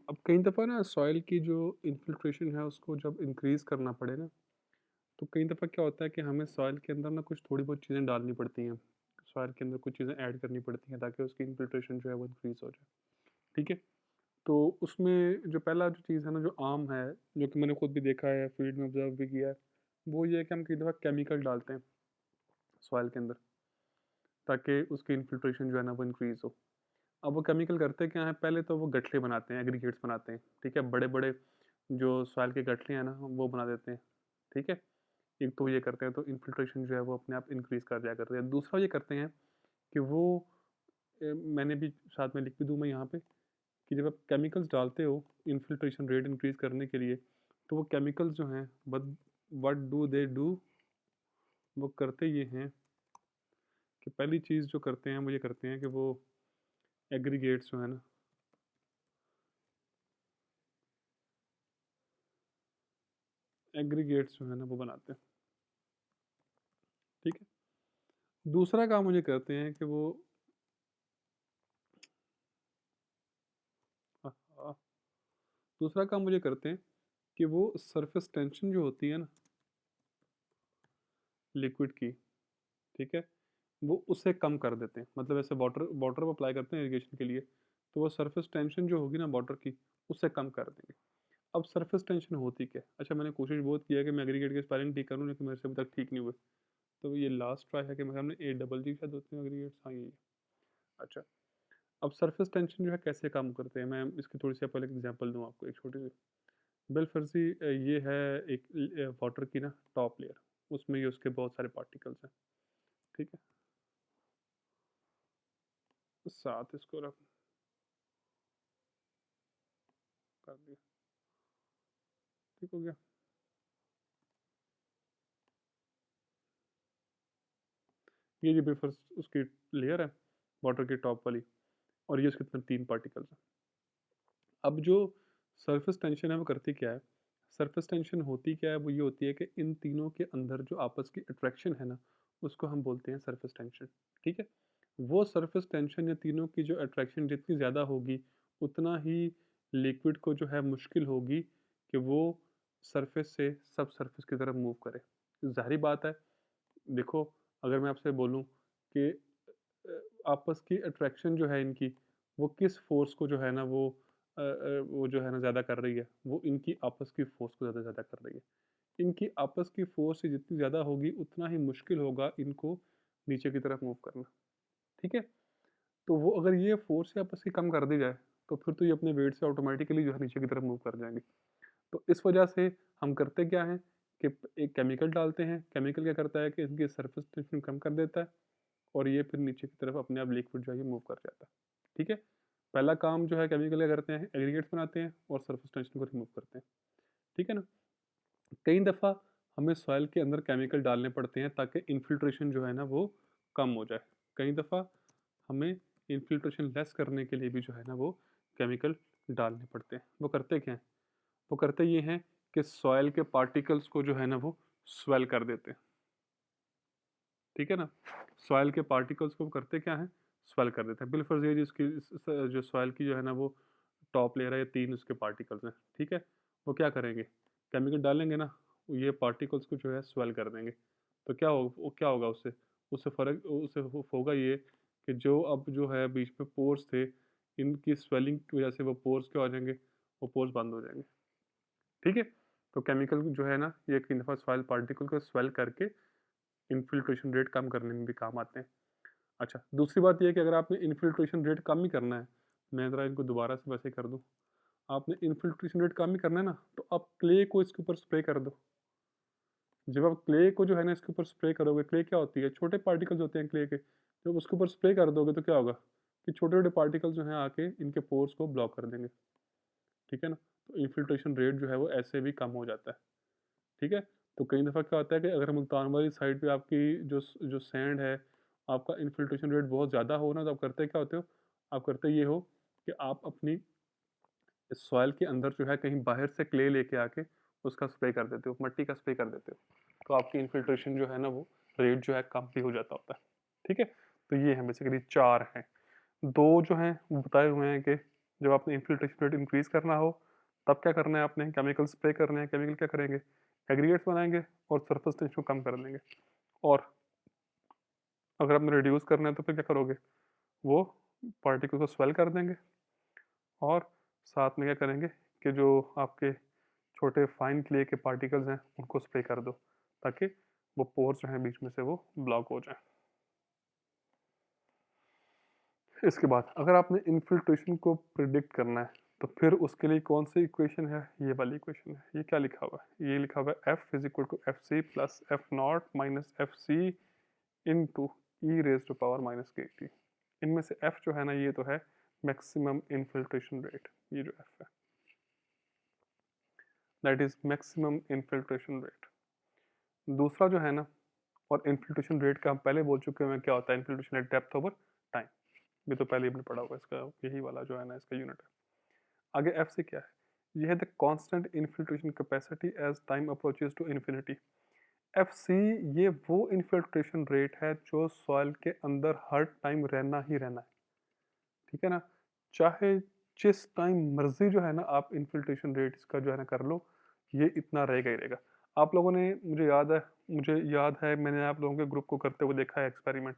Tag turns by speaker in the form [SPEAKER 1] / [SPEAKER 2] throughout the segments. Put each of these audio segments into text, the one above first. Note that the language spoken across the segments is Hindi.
[SPEAKER 1] अब कई दफ़ा ना सॉइल की जो इन्फिल्ट्रेशन है उसको जब इंक्रीज़ करना पड़े ना, तो कई दफ़ा क्या होता है कि हमें सॉइल के अंदर ना कुछ थोड़ी बहुत चीज़ें डालनी पड़ती हैं। सॉइल के अंदर कुछ चीज़ें ऐड करनी पड़ती हैं ताकि उसकी इन्फिल्ट्रेशन जो है वो इंक्रीज़ हो जाए, ठीक है? तो उसमें जो पहला जो चीज़ है ना जो आम है, जो कि मैंने खुद भी देखा है, फील्ड में ऑब्ज़र्व भी किया है, वो ये है कि हम कई दफ़ा केमिकल डालते हैं सॉइल के अंदर ताकि उसकी इन्फिल्ट्रेशन जो है ना वो इंक्रीज़ हो। अब वो केमिकल करते क्या हैं, पहले तो वो गठले बनाते हैं, एग्रीगेट्स बनाते हैं, ठीक है? बड़े-बड़े जो सॉइल के गठले हैं ना, वो बना देते हैं, ठीक है? एक तो ये करते हैं तो इन्फिल्ट्रेशन जो है वो अपने आप इंक्रीज़ कर दिया करते हैं। दूसरा ये करते हैं कि वो मैंने भी साथ में लिख भी दूँ मैं यहाँ पे कि जब आप केमिकल्स डालते हो इन्फिल्ट्रेशन रेट इंक्रीज़ करने के लिए, तो वो केमिकल्स जो हैं but what do they do, वो करते ये हैं कि पहली चीज़ जो करते हैं वो ये करते हैं कि वो एग्रीगेट्स जो है ना, एग्रीगेट्स जो है ना वो बनाते हैं, ठीक है? दूसरा काम वो ये करते हैं कि वो अ अ, दूसरा काम वो ये करते हैं कि वो सरफेस टेंशन जो होती है ना लिक्विड की, ठीक है? वो उसे कम कर देते हैं। मतलब ऐसे वाटर वाटर वो अप्लाई करते हैं इरिगेशन के लिए, तो वो सरफेस टेंशन जो होगी ना वाटर की, उसे कम कर देंगे। अब सरफेस टेंशन होती क्या है? अच्छा, मैंने कोशिश बहुत की है कि मैं एग्रीगेट के स्पेलिंग ठीक करूँ लेकिन मेरे से अभी तक ठीक नहीं हुए। तो ये लास्ट ट्राई है कि मेरे सामने ए डबल जी शायद होते हैं एग्रीगेट्स, हाँ, यही है। अच्छा, अब सरफेस टेंशन जो है कैसे काम करते हैं? मैं इसकी थोड़ी-सी पहले एग्ज़ाम्पल दूँ आपको एक छोटी-सी। बिल-फर्ज़ी ये है एक वाटर की ना टॉप लेयर, उसमें ये उसके बहुत सारे पार्टिकल्स हैं, ठीक है? साथ इसको रख कर दिया, ठीक हो गया? ये जो बिल-फर्ज़ उसकी लेयर है, वाटर की टॉप वाली, और ये उसके अंदर 3 पार्टिकल्स हैं। अब जो सरफेस टेंशन है वो करती क्या है? सरफेस टेंशन होती क्या है? वो ये होती है कि इन तीनों के अंदर जो आपस की अट्रैक्शन है ना, उसको हम बोलते हैं सरफेस टेंशन, ठीक है? वो सरफेस टेंशन या तीनों की जो अट्रैक्शन जितनी ज़्यादा होगी, उतना ही लिक्विड को जो है मुश्किल होगी कि वो सरफेस से सब सरफेस की तरफ मूव करे। ज़ाहिर-सी बात है, देखो, अगर मैं आपसे बोलूँ कि आपस की अट्रैक्शन जो है इनकी, वो किस फ़ोर्स को जो है ना वो जो है ना ज़्यादा कर रही है, वो इनकी आपस की फ़ोर्स को ज़्यादा ज़्यादा कर रही है। इनकी आपस की फ़ोर्स से जितनी ज़्यादा होगी, उतना ही मुश्किल होगा इनको नीचे की तरफ मूव करना, ठीक है? तो वो अगर ये फ़ोर्स ही आपस की कम कर दी जाए, तो फिर तो ये अपने वेट से ऑटोमैटिकली जो है नीचे की तरफ मूव कर जाएँगे। तो इस वजह से हम करते क्या हैं कि एक केमिकल डालते हैं, केमिकल क्या करता है कि इनकी सरफेस टेंशन कम कर देता है और ये फिर नीचे की तरफ अपने आप लिक्विड जो है ये मूव कर जाता है, ठीक है? पहला काम जो है केमिकल क्या करते हैं, एग्रीगेट्स बनाते हैं और सरफेस टेंशन को रिमूव करते हैं, ठीक है ना? कई दफ़ा हमें सॉइल के अंदर केमिकल डालने पड़ते हैं ताकि इन्फिल्ट्रेशन जो है ना वो कम हो जाए। कई दफ़ा हमें इन्फिल्ट्रेशन लेस करने के लिए भी जो है ना वो केमिकल डालने पड़ते हैं। वो करते क्या हैं? वो करते ये हैं कि सॉइल के पार्टिकल्स को जो है ना वो स्वेल कर देते हैं, ठीक है ना? सॉइल के पार्टिकल्स को करते क्या हैं? स्वेल कर देते हैं। बिल-फर्ज़ ये जिसकी जो सॉइल की जो है ना वो टॉप लेयर है, ये 3 उसके पार्टिकल्स हैं, ठीक है? वो क्या करेंगे? केमिकल डालेंगे ना, ये पार्टिकल्स को जो है स्वेल कर देंगे। तो क्या होगा उससे? उससे फ़र्क उससे हो होगा ये कि जो अब जो है बीच में पोर्स थे, इनकी स्वेलिंग की वज़ह से वो पोर्स क्या हो जाएँगे? वो पोर्स बंद हो जाएँगे, ठीक है? तो केमिकल जो है ना, ये एक दफ़ा सॉइल पार्टिकल को स्वेल करके इन्फिल्ट्रेशन रेट कम करने में भी काम आते हैं। अच्छा, दूसरी बात ये है कि अगर आपने इन्फिल्ट्रेशन रेट कम ही करना है, मैं ज़रा इनको दोबारा से वैसे कर दूँ। आपने इन्फिल्ट्रेशन रेट कम ही करना है ना, तो आप क्ले को इसके ऊपर स्प्रे कर दो। जब आप क्ले को जो है ना इसके ऊपर स्प्रे करोगे, क्ले क्या होती है? छोटे पार्टिकल्स होते हैं क्ले के। जब उसके ऊपर स्प्रे कर दोगे तो क्या होगा कि छोटे-छोटे पार्टिकल्स जो हैं आके इनके पोर्स को ब्लॉक कर देंगे, ठीक है ना? तो इन्फिल्ट्रेशन रेट जो है वो ऐसे भी कम हो जाता है, ठीक है? तो कई दफ़ा क्या होता है कि अगर मुल्तान वाली साइड पे आपकी जो सैंड है, आपका इन्फिल्ट्रेशन रेट बहुत ज़्यादा हो ना, तो आप करते क्या होते हो? आप करते ये हो कि आप अपनी सॉइल के अंदर जो है कहीं बाहर से क्ले लेके आके उसका स्प्रे कर देते हो, मट्टी का स्प्रे कर देते हो। तो आपकी इन्फिल्ट्रेशन जो है ना वो रेट जो है कम भी हो जाता होता है। ठीक है? तो ये हैं बेसिकली 4 हैं। 2 जो हैं वो बताए हुए हैं कि जब आपने इन्फिल्ट्रेशन रेट इंक्रीज करना हो तब क्या करना है, आपने केमिकल स्प्रे करने हैं। केमिकल क्या करेंगे, एग्रीगेट्स बनाएंगे और सरफेस टेंशन को कम कर देंगे। और अगर आपने रिड्यूस करना है तो फिर क्या करोगे, वो पार्टिकल को स्वेल कर देंगे और साथ में क्या करेंगे कि जो आपके छोटे फाइन क्ले के पार्टिकल्स हैं उनको स्प्रे कर दो ताकि वो पोर्स जो हैं बीच में से वो ब्लॉक हो जाए। इसके बाद अगर आपने इन्फिल्ट्रेशन को प्रिडिक्ट करना है तो फिर उसके लिए कौन सी इक्वेशन है, ये वाली इक्वेशन है। ये क्या लिखा हुआ है, ये लिखा हुआ है f is equal to f c plus f not minus f c into e raise to power minus k t. इनमें से एफ जो है ना ये तो है मैक्सिमम इन्फिल्ट्रेशन रेट, ये जो एफ है that is maximum infiltration rate. दूसरा जो है ना, और इन्फिल्ट्रेशन रेट का हम पहले बोल चुके हैं क्या होता है, infiltration rate depth over time, ये तो पहले हमने पढ़ा होगा, इसका यही वाला जो है ना इसका यूनिट है। आगे एफ से क्या है, ये है the constant infiltration capacity as time approaches to infinity. F c ये वो इन्फिल्ट्रेशन रेट है जो सॉइल के अंदर हर टाइम रहना ही रहना है, ठीक है ना। चाहे जिस टाइम मर्जी जो है ना आप इन्फिल्ट्रेशन रेट इसका जो है ना कर लो, ये इतना रहेगा ही रहेगा। आप लोगों ने, मुझे याद है मैंने आप लोगों के ग्रुप को करते हुए देखा है एक्सपेरिमेंट।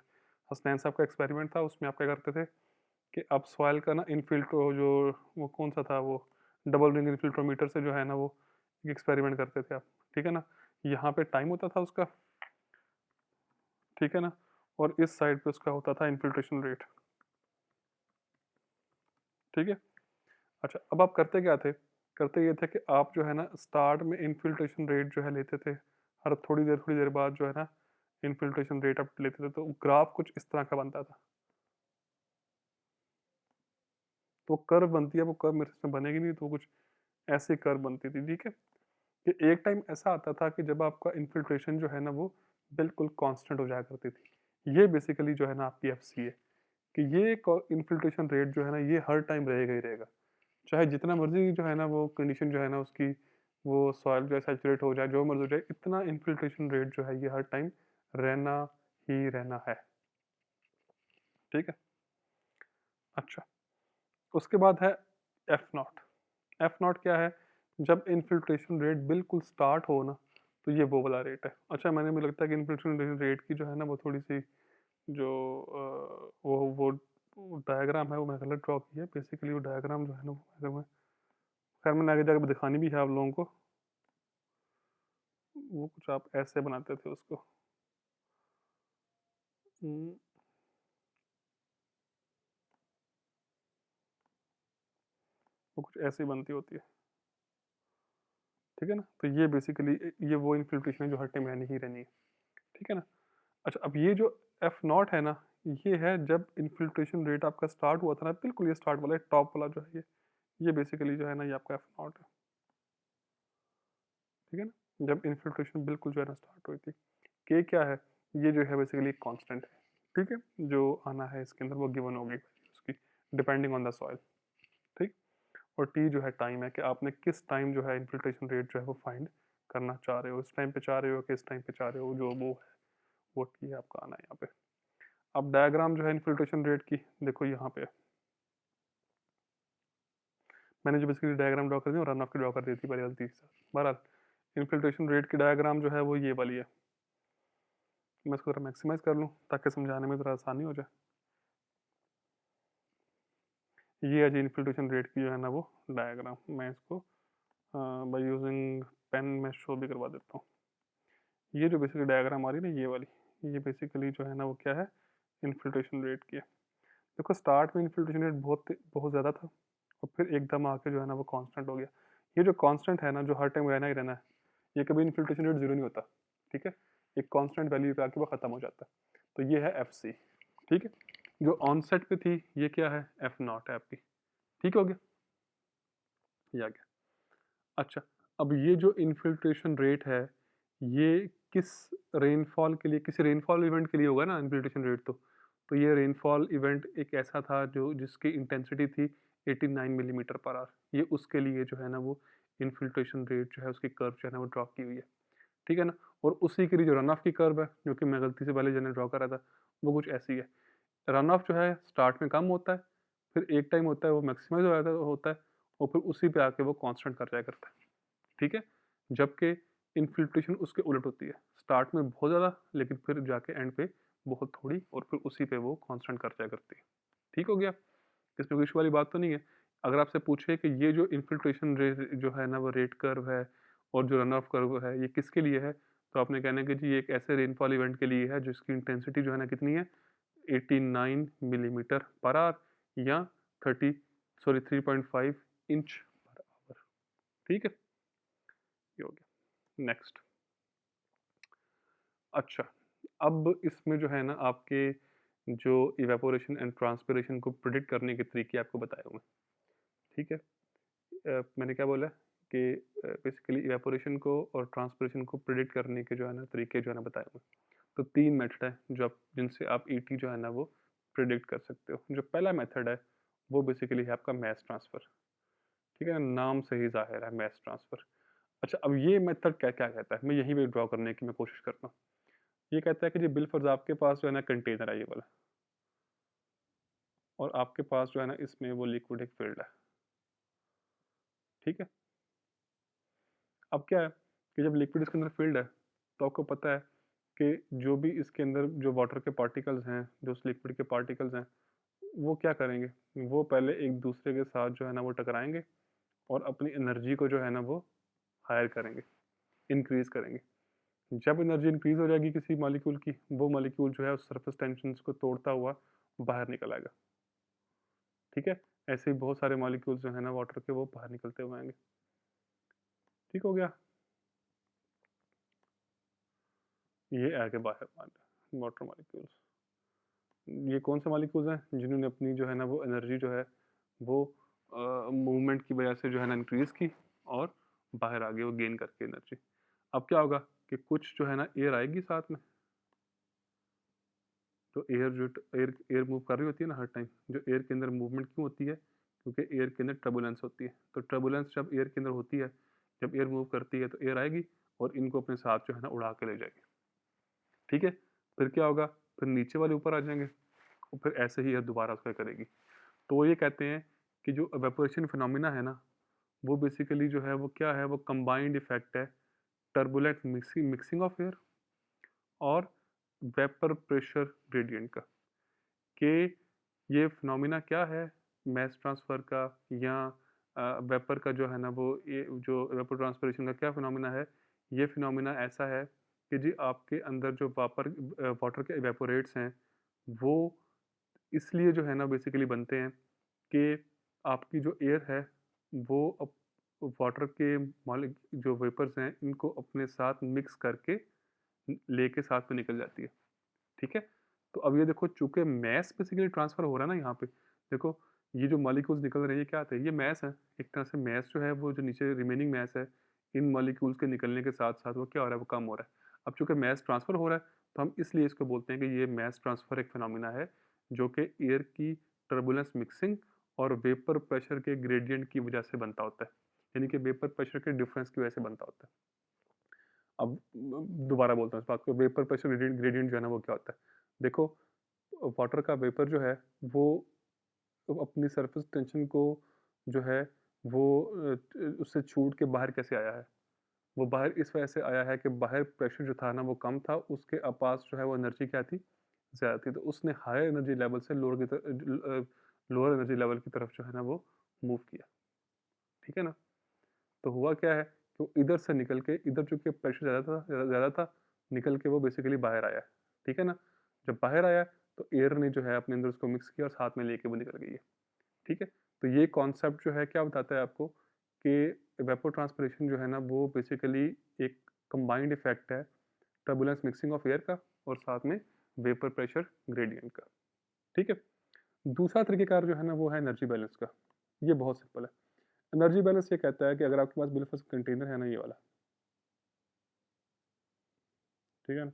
[SPEAKER 1] हसनैन साहब का एक्सपेरिमेंट था, उसमें आप क्या करते थे कि आप सॉइल का ना इनफिल्ट्रो जो, वो कौन सा था वो, डबल रिंग इनफिल्ट्रोमीटर से जो है ना वो एक एक्सपेरिमेंट करते थे आप, ठीक है ना। यहाँ पे टाइम होता था उसका, ठीक है ना, और इस साइड पे उसका होता था इन्फिल्ट्रेशन रेट, ठीक है। अच्छा अब आप करते क्या थे, करते ये थे कि आप जो है ना स्टार्ट में इन्फिल्ट्रेशन रेट जो है लेते थे, हर थोड़ी देर बाद जो है ना इन्फिल्ट्रेशन रेट आप लेते थे, तो ग्राफ कुछ इस तरह का बनता था। तो कर्व बनती है, वो कर्व मेरे से बनेगी नहीं, तो वो कुछ ऐसे कर्व बनती थी, ठीक है। कि एक टाइम ऐसा आता था कि जब आपका इन्फिल्ट्रेशन जो है ना वो बिल्कुल कांस्टेंट हो जाया करती थी। ये बेसिकली जो है ना आपकी एफसी है, कि ये इन्फिल्ट्रेशन रेट जो है ना ये हर टाइम रहेगा ही रहेगा, चाहे जितना मर्जी जो है ना वो कंडीशन जो है ना उसकी, वो सॉइल जो है सैचुरेट हो जाए, जो मर्जी हो जाए, इतना इन्फिल्ट्रेशन रेट जो है ये हर टाइम रहना ही रहना है, ठीक है। अच्छा उसके बाद है एफ नॉट। एफ नॉट क्या है, जब इन्फिल्ट्रेशन रेट बिल्कुल स्टार्ट हो ना तो ये वो वाला रेट है। अच्छा मैंने, मुझे लगता है कि इन्फिल्ट्रेशन रेट की जो है ना वो थोड़ी सी जो वो डायग्राम है वो मैंने गलत ड्रॉ की है। बेसिकली वो डायग्राम जो है ना वो अगर मैं, खैर मैंने आगे जाकर दिखानी भी है आप लोगों को, वो कुछ आप ऐसे बनाते थे उसको। हम्म, वो कुछ ऐसे ही बनती होती है, ठीक है ना। तो ये बेसिकली ये वो इन्फिल्ट्रेशन है जो हर टाइम रहनी ही रहनी है, ठीक है ना। अच्छा अब ये जो एफ नॉट है ना, ये है जब इन्फिल्ट्रेशन रेट आपका स्टार्ट हुआ था ना, बिल्कुल ये स्टार्ट वाला टॉप वाला जो है ये बेसिकली जो है ना ये आपका एफ नॉट है, ठीक है ना। जब इन्फिल्ट्रेशन बिल्कुल जो है ना स्टार्ट हुई थी। के क्या है, ये जो है बेसिकली कांस्टेंट है, ठीक है, जो आना है इसके अंदर वो गिवन होगी उसकी, डिपेंडिंग ऑन द सॉइल, ठीक। और टी जो है टाइम है कि आपने किस टाइम जो है इन्फिल्ट्रेशन रेट जो है वो फाइंड करना चाह रहे हो, इस टाइम पे चाह रहे हो कि इस टाइम पे चाह रहे हो, जो वो है वो टी है आपका आना है यहाँ पे। अब डायग्राम जो है इन्फिल्ट्रेशन रेट की देखो यहाँ पे, मैंने जो बेसिकली डायग्राम ड्रॉ कर दी और रन ऑफ की ड्रॉ कर दी थी पहले गलती से। बहरहाल इन्फिल्ट्रेशन रेट की डायग्राम जो है वो ये वाली है। मैं इसको थोड़ा मैक्सिमाइज कर लूँ ताकि समझाने में थोड़ा आसानी हो जाए। ये है जी इन्फिल्ट्रेशन रेट की जो है ना वो डायग्राम, मैं इसको बाय यूजिंग पेन में शो भी करवा देता हूँ। ये जो बेसिकली डायग्राम आ रही है ना ये वाली, ये बेसिकली जो है ना वो क्या है, इन्फिल्ट्रेशन रेट की है। देखो स्टार्ट में इन्फिल्ट्रेशन रेट बहुत बहुत ज़्यादा था और फिर एकदम आके जो है ना वो कांस्टेंट हो गया। ये जो कांस्टेंट है ना जो हर टाइम रहना ही रहना है, ये कभी इन्फिल्ट्रेशन रेट जीरो नहीं होता, ठीक है। एक कांस्टेंट वैल्यू पे आके वो ख़त्म हो जाता है। तो ये है एफ सी, ठीक है। जो ऑनसेट पे थी ये क्या है, एफ नॉट है आपकी, ठीक हो गया, ये आ गया। अच्छा अब ये जो इन्फिल्ट्रेशन रेट है ये किस रेनफॉल के लिए, किसी रेनफॉल इवेंट के लिए होगा ना इन्फिल्ट्रेशन रेट, तो ये रेनफॉल इवेंट एक ऐसा था जो जिसकी इंटेंसिटी थी 89 मिलीमीटर पर आवर, ये उसके लिए जो है ना वो इन्फिल्ट्रेशन रेट जो है उसकी कर्व जो है ना वो ड्रॉ की हुई है, ठीक है ना। और उसी के लिए जो रन ऑफ की कर्व है जो कि मैं गलती से पहले जो ड्रॉ करा था वो कुछ ऐसी है। रन ऑफ जो है स्टार्ट में कम होता है, फिर एक टाइम होता है वो मैक्सिमाइज़ हो जाता होता है और फिर उसी पे आके वो कांस्टेंट कर जाया करता है, ठीक है? जबकि इन्फिल्ट्रेशन उसके उलट होती है, स्टार्ट में बहुत ज़्यादा लेकिन फिर जाके एंड पे बहुत थोड़ी और फिर उसी पे वो कांस्टेंट कर जाया करती है। ठीक हो गया? इसमें कोई इश्यू वाली बात तो नहीं है। अगर आपसे पूछे कि ये जो इन्फिल्ट्रेशन जो है ना वो रेट कर्व है और जो रन ऑफ कर्व है ये किसके लिए है? तो आपने कहना है कि जी ये एक ऐसे रेनफॉल इवेंट के लिए है जिसकी इंटेंसिटी जो है ना कितनी है 89 मिलीमीटर पर आवर या 30 सॉरी 3.5 इंच पर आवर। ठीक है? ये हो गया। नेक्स्ट। अच्छा, अब इसमें जो है ना आपके जो इवेपोरेशन एंड ट्रांसपिरेशन को प्रेडिक्ट करने के तरीके आपको बताए हुए हैं। ठीक है? मैंने क्या बोला कि बेसिकली इवेपोरेशन को और ट्रांसपिरेशन को प्रेडिक्ट करने के जो है ना तरीके जो है ना बताए हुए हैं। तो 3 मेथड है जो आप जिनसे आप ईटी जो है ना वो प्रेडिक्ट कर सकते हो। जो पहला मेथड है वो बेसिकली है आपका मैस ट्रांसफ़र। ठीक है? नाम से ही ज़ाहिर है मैस ट्रांसफ़र। अच्छा, अब ये मेथड क्या क्या कहता है? मैं यहीं पे ड्रॉ करने की मैं कोशिश करता हूँ। ये कहता है कि जी बिलफ़र्ज़ आपके पास जो है ना कंटेनर है ये वाला और आपके पास जो है ना इसमें वो लिक्विड एक फ़िल्ड है। ठीक है? अब क्या है कि जब लिक्विड इसके अंदर फ़िल्ड है तो आपको पता है कि जो भी इसके अंदर जो वाटर के पार्टिकल्स हैं, जो उस लिक्विड के पार्टिकल्स हैं, वो क्या करेंगे? वो पहले एक दूसरे के साथ जो है ना वो टकराएँगे और अपनी एनर्जी को जो है ना वो हायर करेंगे, इंक्रीज़ करेंगे। जब एनर्जी इंक्रीज़ हो जाएगी किसी मॉलिक्यूल की, वो मॉलिक्यूल जो है उस सरफेस टेंशन्स को तोड़ता हुआ बाहर निकल आएगा। ठीक है? ऐसे ही बहुत सारे मॉलिक्यूल्स जो है ना वाटर के वो बाहर निकलते हुए आएँगे। ठीक हो गया? ये आगे बाहर वाटर मॉलिक्यूल्स। ये कौन से मॉलिक्यूल्स हैं जिन्होंने अपनी जो है ना वो एनर्जी जो है वो मूवमेंट की वजह से जो है ना इंक्रीज़ की और बाहर आ गए वो गेन करके एनर्जी। अब क्या होगा कि कुछ जो है ना एयर आएगी साथ में, तो एयर जो एयर एयर मूव कर रही होती है ना हर टाइम, जो एयर के अंदर मूवमेंट क्यों होती है? क्योंकि एयर के अंदर टर्बुलेंस होती है। तो टर्बुलेंस जब एयर के अंदर होती है, जब एयर मूव करती है तो एयर आएगी और इनको अपने साथ जो है ना उड़ा के ले जाएगी। ठीक है? फिर क्या होगा? फिर नीचे वाले ऊपर आ जाएँगे और फिर ऐसे ही एयर दोबारा उसका करेगी। तो वो ये कहते हैं कि जो इवेपोरेशन फिनोमिना है ना, वो बेसिकली जो है वो क्या है? वो कंबाइंड इफ़ेक्ट है टर्बुलेंट मिक्सिंग ऑफ एयर और वेपर प्रेशर ग्रेडिएंट का। कि ये फिनोमिना क्या है मास ट्रांसफ़र का या वेपर का जो है ना वो ये जो वेपर ट्रांसपिरेशन का क्या फिनोमिना है? ये फिनोमिना ऐसा है कि जी आपके अंदर जो वाटर के इवेपोरेट्स हैं, वो इसलिए जो है ना बेसिकली बनते हैं कि आपकी जो एयर है वो वाटर के मॉलिक जो वेपर्स हैं इनको अपने साथ मिक्स करके लेके साथ में निकल जाती है। ठीक है? तो अब ये देखो चूँकि मास बेसिकली ट्रांसफ़र हो रहा है ना यहाँ पे, देखो ये जो मॉलिक्यूल्स निकल रहे हैं ये क्या होता है? ये मास है। एक तरह से मास जो है वो जो नीचे रिमेनिंग मास है, इन मॉलिक्यूल्स के निकलने के साथ-साथ वो क्या हो रहा है? वो कम हो रहा है। अब चूँकि मास ट्रांसफ़र हो रहा है, तो हम इसलिए इसको बोलते हैं कि ये मास ट्रांसफ़र एक फिनोमिना है, जो कि एयर की टर्बुलेंस मिक्सिंग और वेपर प्रेशर के ग्रेडिएंट की वजह से बनता होता है। यानी कि वेपर प्रेशर के डिफरेंस की वजह से बनता होता है। अब दोबारा बोलता हूँ इस बात को, वेपर प्रेशर ग्रेडिएंट ग्रेडिएंट जो है ना वो क्या होता है? देखो वाटर का वेपर जो है वो अपनी सरफेस टेंशन को जो है वो उससे छूट के बाहर कैसे आया है? वो बाहर इस वजह से आया है कि बाहर प्रेशर जो था ना वो कम था, उसके पास जो है वो एनर्जी क्या थी? ज़्यादा थी। तो उसने हायर एनर्जी लेवल से लोअर एनर्जी लेवल की तरफ जो है ना वो मूव किया। ठीक है ना? तो हुआ क्या है कि वो इधर से निकल के इधर चूँकि प्रेशर ज़्यादा था, निकल के वो बेसिकली बाहर आया है। ठीक है ना? जब बाहर आया तो एयर ने जो है अपने अंदर उसको मिक्स किया और साथ में लेके वो निकल गई है। ठीक है? तो ये कॉन्सेप्ट जो है क्या बताता है आपको कि इवेपोट्रांसपिरेशन जो है ना वो बेसिकली एक कंबाइंड इफ़ेक्ट है टर्बुलेंस मिक्सिंग ऑफ एयर का और साथ में वेपर प्रेशर ग्रेडिएंट का। ठीक है? दूसरा तरीक़ेकार जो है ना वो है एनर्जी बैलेंस का। ये बहुत सिंपल है। एनर्जी बैलेंस ये कहता है कि अगर आपके पास बिल्कुल कंटेनर है ना ये वाला, ठीक है ना?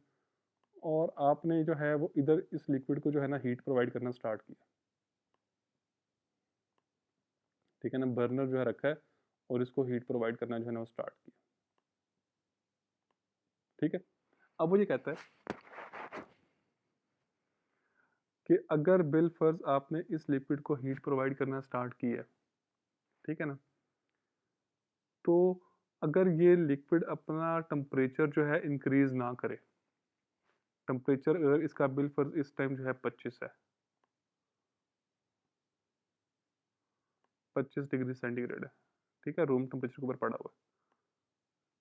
[SPEAKER 1] और आपने जो है वो इधर इस लिक्विड को जो है ना हीट प्रोवाइड करना स्टार्ट किया, ठीक है ना? बर्नर जो है रखा है और इसको हीट प्रोवाइड करना जो है ना वो स्टार्ट किया, ठीक है? अब वो ये कहता है कि अगर बिल फर्ज आपने इस लिक्विड को हीट प्रोवाइड करना स्टार्ट की है, ठीक है ना, तो अगर ये लिक्विड अपना टेम्परेचर जो है इंक्रीज ना करे, टेम्परेचर अगर इसका बिल फर्ज इस टाइम जो है 25 है, 25 डिग्री सेंटीग्रेड है, ठीक है, रूम टेम्परेचर के ऊपर पड़ा हुआ है,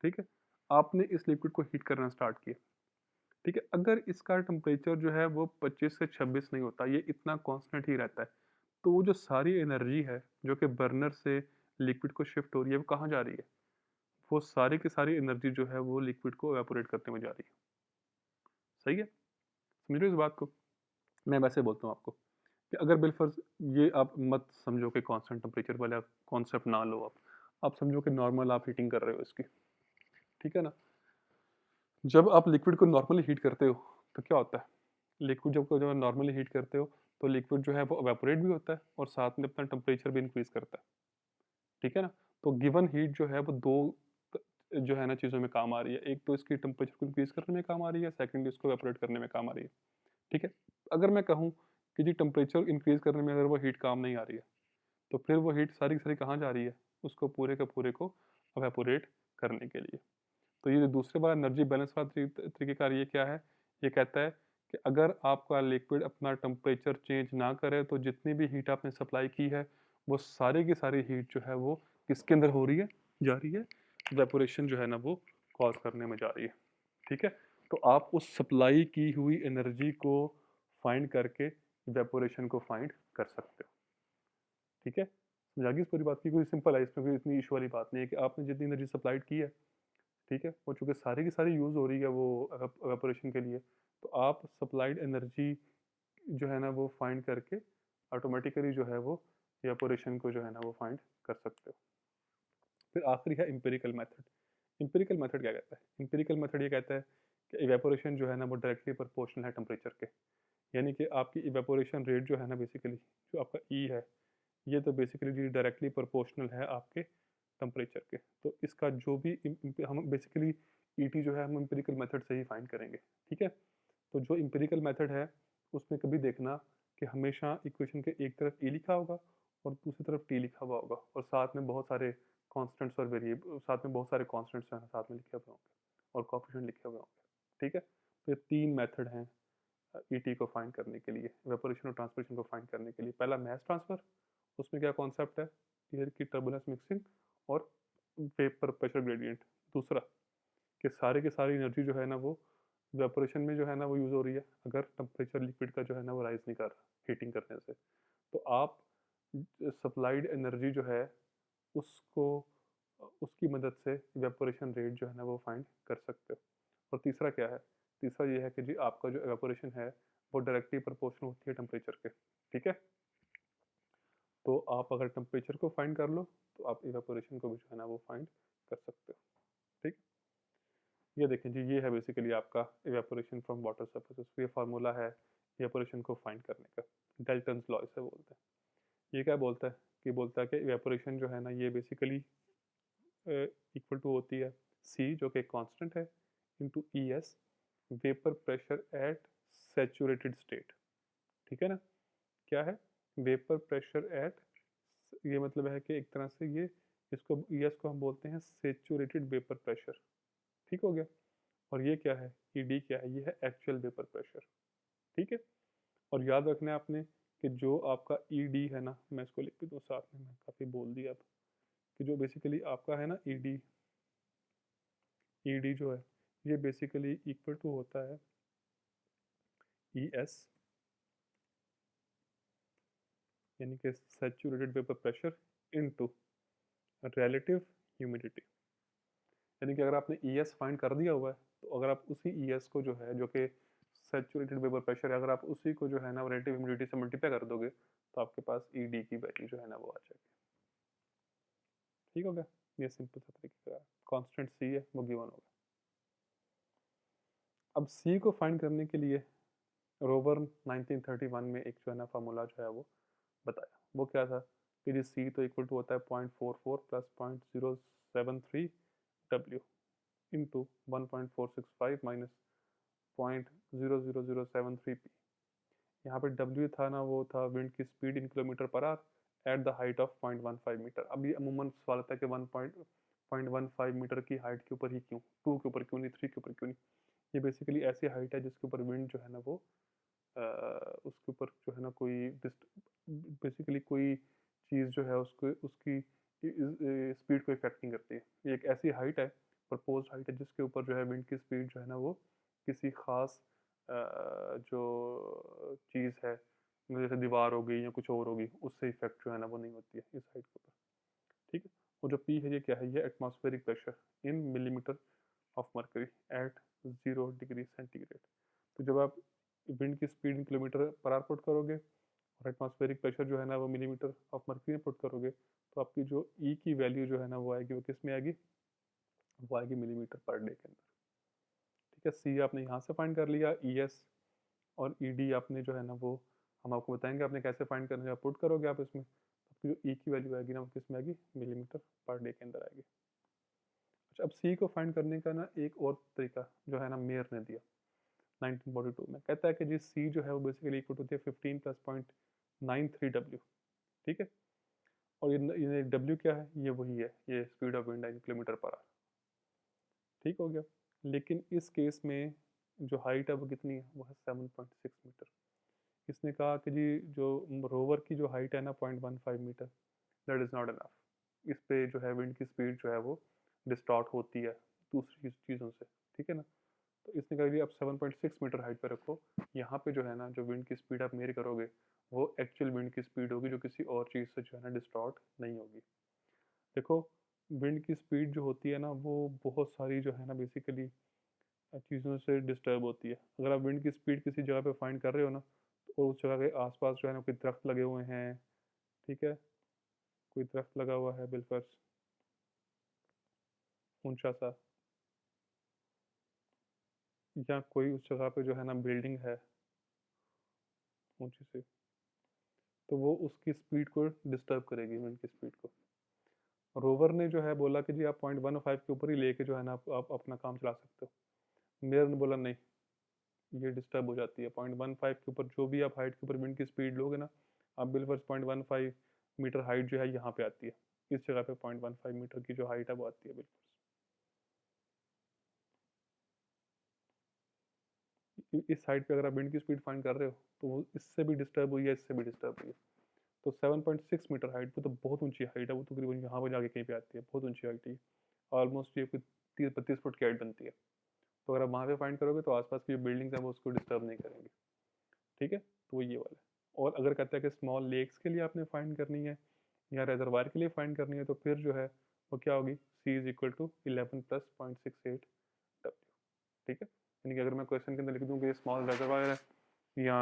[SPEAKER 1] ठीक है, आपने इस लिक्विड को हीट करना स्टार्ट किया, ठीक है, अगर इसका टेम्परेचर जो है वो 25 से 26 नहीं होता, ये इतना कांस्टेंट ही रहता है, तो वो जो सारी एनर्जी है जो कि बर्नर से लिक्विड को शिफ्ट हो रही है, वो कहाँ जा रही है? वो सारी की सारी एनर्जी जो है वो लिक्विड को एवापोरेट करने में जा रही है। सही है? समझ रहे हो इस बात को? मैं वैसे बोलता हूँ आपको कि अगर बिलफर्ज, ये आप मत समझो कि कांस्टेंट टेम्परेचर वाला कॉन्सेप्ट ना लो आप समझो कि नॉर्मल आप हीटिंग कर रहे हो इसकी, ठीक है ना। जब आप लिक्विड को नॉर्मली हीट करते हो तो क्या होता है, लिक्विड जब नॉर्मली हीट करते हो तो लिक्विड जो है वो एवेपोरेट भी होता है और साथ में अपना टेम्परेचर भी इंक्रीज करता है, ठीक है ना। तो गिवन हीट जो है वो दो जो है ना चीज़ों में काम आ रही है, एक तो इसकी टेम्परेचर को इंक्रीज करने में काम आ रही है, सेकंड इसको एवेपोरेट करने में काम आ रही है, ठीक है। अगर मैं कहूँ कि जी टेम्परेचर इंक्रीज करने में अगर वो हीट काम नहीं आ रही है, तो फिर वो हीट सारी की सारी कहाँ जा रही है, उसको पूरे के पूरे को एवेपोरेट करने के लिए। तो ये दूसरे वाला एनर्जी बैलेंस वाला तरीकेकार ये क्या है, ये कहता है कि अगर आपका लिक्विड अपना टेम्परेचर चेंज ना करे तो जितनी भी हीट आपने सप्लाई की है वो सारी की सारी हीट जो है वो किसके अंदर हो रही है, जा रही है, वेपोरेशन जो है ना वो कॉज करने में जा रही है, ठीक है। तो आप उस सप्लाई की हुई एनर्जी को फाइंड करके वेपोरेशन को फाइंड कर सकते हो, ठीक है। समझ आ गई इस पूरी बात की, कोई सिंपल है, इसमें कोई इतनी इशू वाली बात नहीं है कि आपने जितनी एनर्जी सप्लाइड की है, ठीक है, वो चूंकि सारी की सारी यूज़ हो रही है वो एवेपोरेशन के लिए, तो आप सप्लाइड एनर्जी जो है ना वो फाइंड करके ऑटोमेटिकली जो है वो एवेपोरेशन को जो है ना वो फाइंड कर सकते हो। फिर आखिरी है इम्पेरिकल मेथड। इम्पेरिकल मेथड क्या कहता है? इम्पेरिकल मेथड ये कहता है कि इवेपोरेशन जो है ना वो डायरेक्टली प्रोपोर्शनल है टेम्परेचर के, यानी कि आपकी इवेपोरेशन रेट जो है ना बेसिकली जो आपका ई है, ये तो बेसिकली डायरेक्टली प्रोपोर्शनल है आपके टेम्परेचर के। तो इसका जो भी हम बेसिकली ईटी जो है हम इम्पेरिकल मेथड से ही फाइंड करेंगे, ठीक है। तो जो इम्पेरिकल मेथड है उसमें कभी देखना कि हमेशा इक्वेशन के एक तरफ ई लिखा होगा और दूसरी तरफ टी लिखा हुआ होगा और साथ में बहुत सारे कांस्टेंट्स और वेरिएबल, साथ में बहुत सारे कांस्टेंट्स जो है साथ में लिखे हुए होंगे और कोएफिशिएंट लिखे हुए होंगे, ठीक है। तो ये तीन मेथड हैं ईटी को फाइंड करने के लिए, इवेपोरेशन और ट्रांसपिरेशन को फाइंड करने के लिए। पहला मैस ट्रांसफर, उसमें क्या कॉन्सेप्ट है, एयर की टर्बुलेंस मिक्सिंग और वेपर प्रेशर ग्रेडियंट। दूसरा कि सारे की सारी एनर्जी जो है ना वो वेपोरेशन में जो है ना वो यूज़ हो रही है, अगर टेम्परेचर लिक्विड का जो है ना वो राइज नहीं कर रहा हीटिंग करने से, तो आप सप्लाइड एनर्जी जो है उसको उसकी मदद से वेपोरेशन रेट जो है ना वो फाइंड कर सकते हो। और तीसरा क्या है, तीसरा ये है कि जी आपका जो एवेपोरेशन है वो डायरेक्टली प्रोपोर्शनल होती है टेम्परेचर के, ठीक है। तो आप अगर टेम्परेचर को फाइंड कर लो तो आप इवेपोरेशन को भी जो है ना वो फाइंड कर सकते हो, ठीक। ये देखें जी, ये है बेसिकली आपका इवेपोरेशन फ्रॉम वाटर सरफेसेस, ये फार्मूला है इवेपोरेशन को फाइंड करने का, डाल्टन्स लॉ इसे बोलते हैं। ये क्या बोलता है कि बोलता है कि इवेपोरेशन जो है ना ये बेसिकली इक्वल टू होती है सी जो कि कांस्टेंट है into E S vapour pressure at saturated state, ठीक है ना। क्या है, वेपर प्रेशर एट, ये मतलब है कि एक तरह से ये इसको ई एस को हम बोलते हैं सैचुरेटेड वेपर प्रेशर, ठीक हो गया। और ये क्या है, ई डी क्या है, ये है एक्चुअल वेपर प्रेशर, ठीक है। और याद रखना है आपने कि जो आपका ई डी है ना, मैं इसको लिख भी दूँ साथ में, मैं काफ़ी बोल दिया अब, कि जो बेसिकली आपका है ना ई डी जो है ये बेसिकली इक्वल टू होता है ई एस, यानी कि saturated vapour pressure into relative humidity. यानी कि अगर आपने ई एस फाइंड कर दिया हुआ है तो अगर आप उसी ई एस को जो है जो कि सैचुरेटेड वेपर प्रेशर है, अगर आप उसी को जो है ना रिलेटिव ह्यूमिडिटी से मल्टीप्लाई कर दोगे तो आपके पास ई डी की वैल्यू जो है ना वो आ जाएगी, ठीक हो गया। ये सिंपल सा तरीका है, कांस्टेंट सी है वो गिवन होगा। अब सी को फाइंड करने के लिए रोवर 1931 में एक जो है ना फार्मूला जो है वो बताया, वो क्या था कि जी सी तो इक्वल टू होता है 0.44 plus 0.073 W into 1.465 minus 0.00073 P. यहाँ पे W था ना, वो था विंड की speed in kilometre per hour at the height of 0.15 metre. अब ये अमूमन सवाल आता है कि 1.15 मीटर की हाइट के ऊपर ही क्यों, 2 के ऊपर क्यों नहीं, 3 के ऊपर क्यों नहीं। ये बेसिकली ऐसी हाइट है जिसके ऊपर विंड जो है ना वो उसके ऊपर जो है ना कोई बेसिकली कोई चीज़ जो है उसको उसकी स्पीड को इफेक्ट नहीं करती है। ये एक ऐसी हाइट है, प्रपोज हाइट है, जिसके ऊपर जो है विंड की स्पीड जो है ना वो किसी खास जो चीज़ है, जैसे दीवार हो गई या कुछ और होगी, उससे इफेक्ट जो है ना वो नहीं होती है इस हाइट के ऊपर। ठीक है। और जो पी है ये क्या है, ये atmospheric pressure in millimetre of mercury at 0 degree centigrade. तो जब आप विंड की speed in kilometre per hour put करोगे और एटमॉस्फेरिक प्रेशर जो है ना वो मिलीमीटर ऑफ मरकरी में पुट करोगे, तो आपकी जो ई की वैल्यू जो है ना वो आएगी, वो किस में आएगी, वो आएगी मिलीमीटर पर डे के अंदर। ठीक है। सी आपने यहाँ से फाइंड कर लिया, ई एस और ई डी आपने जो है ना वो हम आपको बताएंगे आपने कैसे फाइंड करना है। पुट करोगे आप इसमें, आपकी जो ई की वैल्यू आएगी ना वो किस में आएगी, मिलीमीटर पर डे के अंदर आएगी। अच्छा, अब सी को फाइंड करने का ना एक और तरीका जो है ना मेयर ने दिया 1942 में, कहता है कि जी सी जो है वो बेसिकली इक्वल होती है 15 प्लस 0.93 डब्ल्यू। ठीक है। और ये डब्ल्यू क्या है, ये वही है, ये स्पीड ऑफ विंड है किलोमीटर पर आवर। ठीक हो गया। लेकिन इस केस में जो हाइट है वो कितनी है, वो है 7.6 मीटर। इसने कहा कि जी जो रोवर की जो हाइट है ना 0.15 metre, that is not enough. इस पे जो है विंड की स्पीड जो है वो डिस्टॉर्ट होती है दूसरी चीज़ों से। ठीक है ना। तो इसने कहा कि आप 7.6 मीटर हाइट पे रखो, यहाँ पे जो है ना जो विंड की स्पीड आप मेयर करोगे वो एक्चुअल विंड की स्पीड होगी, जो किसी और चीज़ से जो है ना डिस्टॉर्ट नहीं होगी। देखो, विंड की स्पीड जो होती है ना वो बहुत सारी जो है ना बेसिकली चीज़ों से डिस्टर्ब होती है। अगर आप विंड की स्पीड किसी जगह पे फाइंड कर रहे हो ना, तो उस जगह के आसपास जो है ना कोई दरख्त लगे हुए हैं, ठीक है, कोई दरख्त लगा हुआ है बिलफर्ज ऊंचा सा, या कोई उस जगह पे जो है ना बिल्डिंग है ऊंची सी, तो वो उसकी स्पीड को डिस्टर्ब करेगी, विंड की स्पीड को। रोवर ने जो है बोला कि जी आप 0.15 के ऊपर ही लेके जो है ना आप अपना काम चला सकते हो। मेयर ने बोला नहीं, ये डिस्टर्ब हो जाती है। 0.15 के ऊपर जो भी आप हाइट के ऊपर विंड की स्पीड लोगे ना, आप बिल्कुल 0.15 मीटर हाइट जो है यहाँ पे आती है, इस जगह पे 0.15 मीटर की जो हाइट है वो आती है बिल्कुल। इस हाइट पे अगर आप विंड की स्पीड फाइंड कर रहे हो तो वो इससे भी डिस्टर्ब हुई है, इससे भी डिस्टर्ब हुई है। तो 7.6 मीटर हाइट, वो तो बहुत ऊंची हाइट है, वो तो करीबन यहाँ पर जाके कहीं पे आती है, बहुत ऊंची हाइट है। ऑलमोस्ट ये कोई 30-32 फुट की हाइट बनती है। तो अगर आप वहाँ पे फाइंड करोगे तो आसपास की जो बिल्डिंग्स हैं वो उसको डिस्टर्ब नहीं करेंगे। ठीक है। तो वो ये वाला है। और अगर कहता है कि स्मॉल लेक्स के लिए आपने फाइंड करनी है या रेजरवायर के लिए फाइंड करनी है, तो फिर जो है वो क्या होगी, C is equal to 11 plus 0.68 W. ठीक है। यानी कि अगर मैं क्वेश्चन के अंदर लिख दूँ कि स्मॉल रेजरवायर है या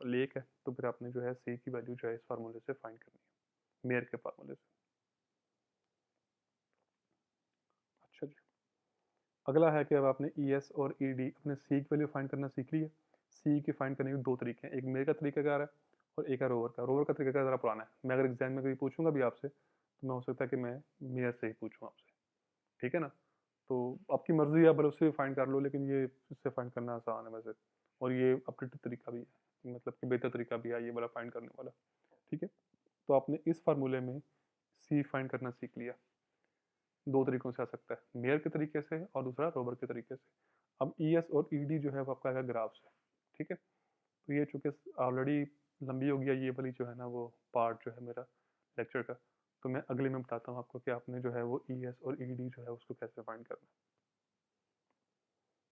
[SPEAKER 1] लेक है, तो फिर आपने जो है सी की वैल्यू जो है इस फार्मूले से फाइंड करनी है, मेयर के फार्मूले से। अच्छा जी। अगला है कि अब आपने ई एस और ई डी अपने सी की वैल्यू फाइंड करना सीख ली है। सी की फाइंड करने के दो तरीके हैं, एक मेयर का तरीकाकार है और एक है रोवर का। रोवर का तरीका ज़रा पुराना है, मैं अगर एग्जाम में कभी पूछूंगा भी आपसे तो मैं हो सकता है कि मैं मेयर से ही पूछूँ आपसे। ठीक है ना। तो आपकी मर्जी है, आप भले उससे भी फाइंड कर लो, लेकिन ये इससे फाइंड करना आसान है वैसे, और ये अपडेटेड तरीका भी है, मतलब कि बेहतर तरीका भी है ये वाला फाइंड करने वाला। ठीक है। तो आपने इस फार्मूले में सी फाइंड करना सीख लिया। दो तरीकों से आ सकता है, मेयर के तरीके से और दूसरा रोवर के तरीके से। अब ई एस और ई डी जो है वो आपका आएगा ग्राफ से। ठीक है। तो ये चूँकि ऑलरेडी लंबी हो गया ये वाली जो है ना वो पार्ट जो है मेरा लेक्चर का, तो मैं अगले में बताता हूँ आपको कि आपने जो है वो ई एस और ई डी जो है उसको कैसे फाइंड करना है।